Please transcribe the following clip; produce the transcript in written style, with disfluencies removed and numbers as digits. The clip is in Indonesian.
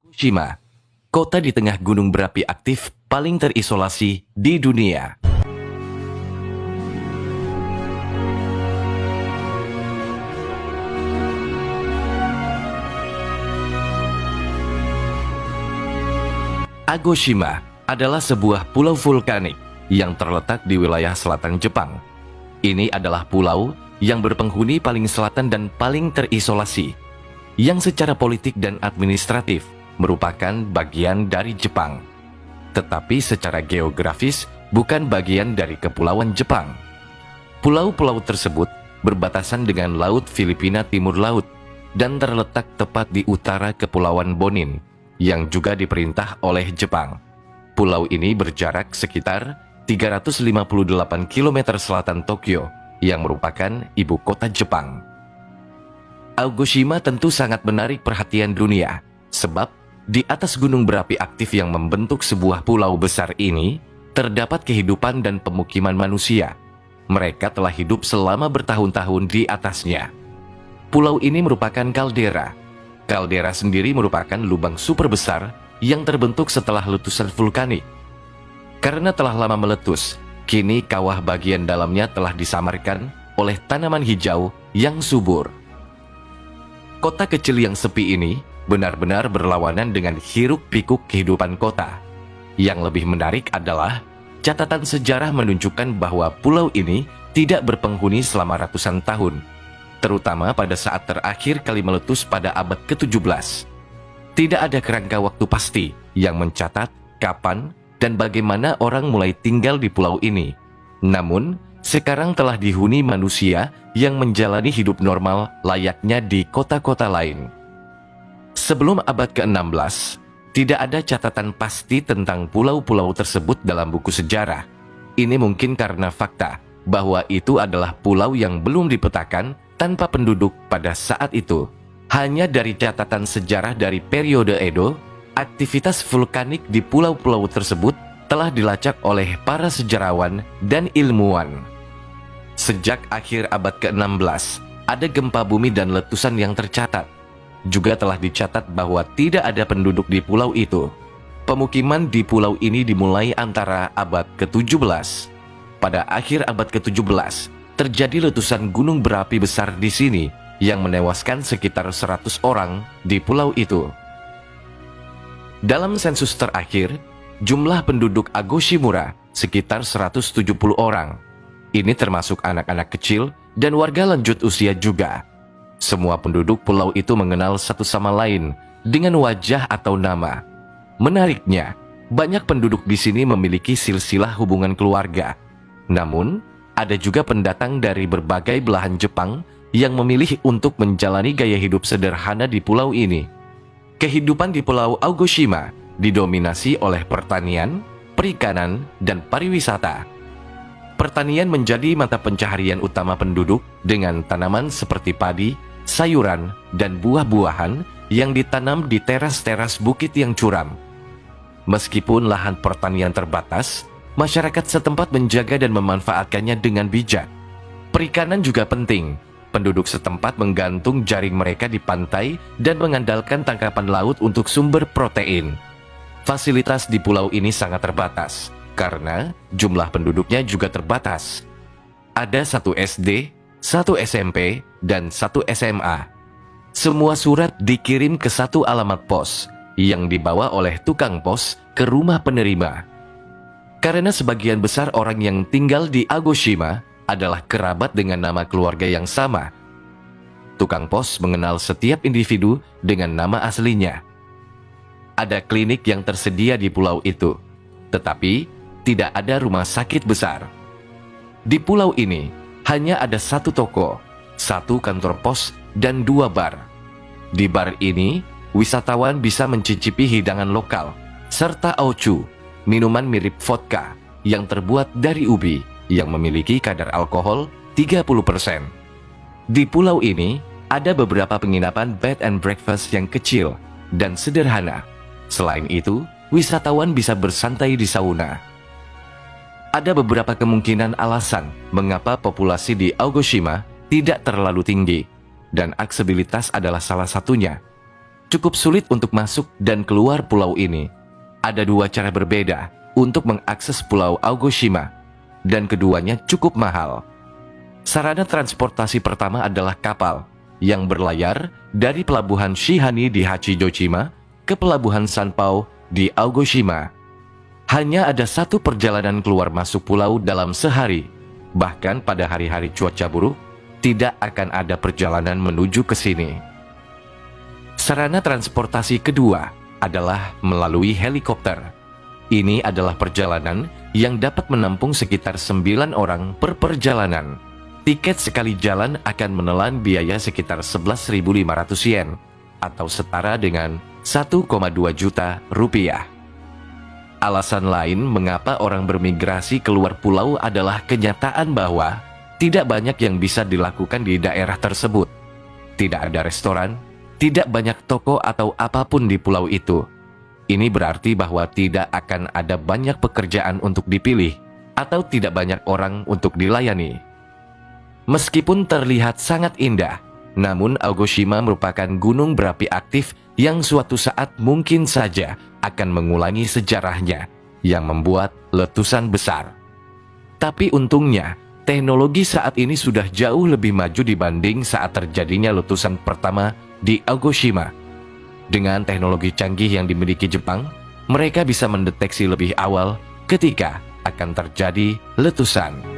Fukushima, kota di tengah gunung berapi aktif paling terisolasi di dunia. Agoshima adalah sebuah pulau vulkanik yang terletak di wilayah selatan Jepang. Ini adalah pulau yang berpenghuni paling selatan dan paling terisolasi, yang secara politik dan administratif merupakan bagian dari Jepang, tetapi secara geografis bukan bagian dari Kepulauan Jepang. Pulau-pulau tersebut berbatasan dengan Laut Filipina Timur Laut dan terletak tepat di utara Kepulauan Bonin, yang juga diperintah oleh Jepang. Pulau ini berjarak sekitar 358 km selatan Tokyo, yang merupakan ibu kota Jepang. Agoshima tentu sangat menarik perhatian dunia, sebab di atas gunung berapi aktif yang membentuk sebuah pulau besar ini, terdapat kehidupan dan pemukiman manusia. Mereka telah hidup selama bertahun-tahun di atasnya. Pulau ini merupakan kaldera. Kaldera sendiri merupakan lubang super besar yang terbentuk setelah letusan vulkanik. Karena telah lama meletus, kini kawah bagian dalamnya telah disamarkan oleh tanaman hijau yang subur. Kota kecil yang sepi ini benar-benar berlawanan dengan hiruk-pikuk kehidupan kota. Yang lebih menarik adalah catatan sejarah menunjukkan bahwa pulau ini tidak berpenghuni selama ratusan tahun, terutama pada saat terakhir kali meletus pada abad ke-17. Tidak ada kerangka waktu pasti yang mencatat kapan dan bagaimana orang mulai tinggal di pulau ini. Namun, sekarang telah dihuni manusia yang menjalani hidup normal layaknya di kota-kota lain. Sebelum abad ke-16, tidak ada catatan pasti tentang pulau-pulau tersebut dalam buku sejarah. Ini mungkin karena fakta bahwa itu adalah pulau yang belum dipetakan tanpa penduduk pada saat itu. Hanya dari catatan sejarah dari periode Edo, aktivitas vulkanik di pulau-pulau tersebut telah dilacak oleh para sejarawan dan ilmuwan. Sejak akhir abad ke-16, ada gempa bumi dan letusan yang tercatat. Juga telah dicatat bahwa tidak ada penduduk di pulau itu. Pemukiman di pulau ini dimulai antara abad ke-17. Pada akhir abad ke-17, terjadi letusan gunung berapi besar di sini yang menewaskan sekitar 100 orang di pulau itu. Dalam sensus terakhir, jumlah penduduk Agoshimura sekitar 170 orang. Ini termasuk anak-anak kecil dan warga lanjut usia juga. Semua penduduk pulau itu mengenal satu sama lain dengan wajah atau nama. Menariknya, banyak penduduk di sini memiliki silsilah hubungan keluarga. Namun, ada juga pendatang dari berbagai belahan Jepang yang memilih untuk menjalani gaya hidup sederhana di pulau ini. Kehidupan di Pulau Agoshima didominasi oleh pertanian, perikanan, dan pariwisata. Pertanian menjadi mata pencaharian utama penduduk dengan tanaman seperti padi, sayuran, dan buah-buahan yang ditanam di teras-teras bukit yang curam. Meskipun lahan pertanian terbatas, masyarakat setempat menjaga dan memanfaatkannya dengan bijak. Perikanan juga penting. Penduduk setempat menggantung jaring mereka di pantai dan mengandalkan tangkapan laut untuk sumber protein. Fasilitas di pulau ini sangat terbatas, karena jumlah penduduknya juga terbatas. Ada 1 SD, 1 SMP, dan 1 SMA. Semua surat dikirim ke 1 alamat pos, yang dibawa oleh tukang pos ke rumah penerima. Karena sebagian besar orang yang tinggal di Agoshima adalah kerabat dengan nama keluarga yang sama, tukang pos mengenal setiap individu dengan nama aslinya. Ada klinik yang tersedia di pulau itu, tetapi tidak ada rumah sakit besar. Di pulau ini hanya ada 1 toko, 1 kantor pos, dan 2 bar. Di bar ini, wisatawan bisa mencicipi hidangan lokal, serta aochu, minuman mirip vodka yang terbuat dari ubi yang memiliki kadar alkohol 30%. Di pulau ini, ada beberapa penginapan bed and breakfast yang kecil dan sederhana. Selain itu, wisatawan bisa bersantai di sauna. Ada beberapa kemungkinan alasan mengapa populasi di Agoshima tidak terlalu tinggi, dan aksesibilitas adalah salah satunya. cukup sulit untuk masuk dan keluar pulau ini. Ada dua cara berbeda untuk mengakses Pulau Aogoshima, dan keduanya cukup mahal. Sarana transportasi pertama adalah kapal yang berlayar dari pelabuhan Shihani di Hachijojima ke pelabuhan Sanpao di Aogoshima. Hanya ada satu perjalanan keluar masuk pulau dalam sehari. Bahkan pada hari-hari cuaca buruk, tidak akan ada perjalanan menuju ke sini. Sarana transportasi kedua adalah melalui helikopter. Ini adalah perjalanan yang dapat menampung sekitar 9 orang per perjalanan. Tiket sekali jalan akan menelan biaya sekitar 11.500 yen atau setara dengan 1,2 juta rupiah. Alasan lain mengapa orang bermigrasi keluar pulau adalah kenyataan bahwa tidak banyak yang bisa dilakukan di daerah tersebut. Tidak ada restoran, tidak banyak toko atau apapun di pulau itu. Ini berarti bahwa tidak akan ada banyak pekerjaan untuk dipilih atau tidak banyak orang untuk dilayani. Meskipun terlihat sangat indah, namun Aogoshima merupakan gunung berapi aktif yang suatu saat mungkin saja akan mengulangi sejarahnya yang membuat letusan besar. Tapi untungnya, teknologi saat ini sudah jauh lebih maju dibanding saat terjadinya letusan pertama di Aogoshima. Dengan teknologi canggih yang dimiliki Jepang, mereka bisa mendeteksi lebih awal ketika akan terjadi letusan.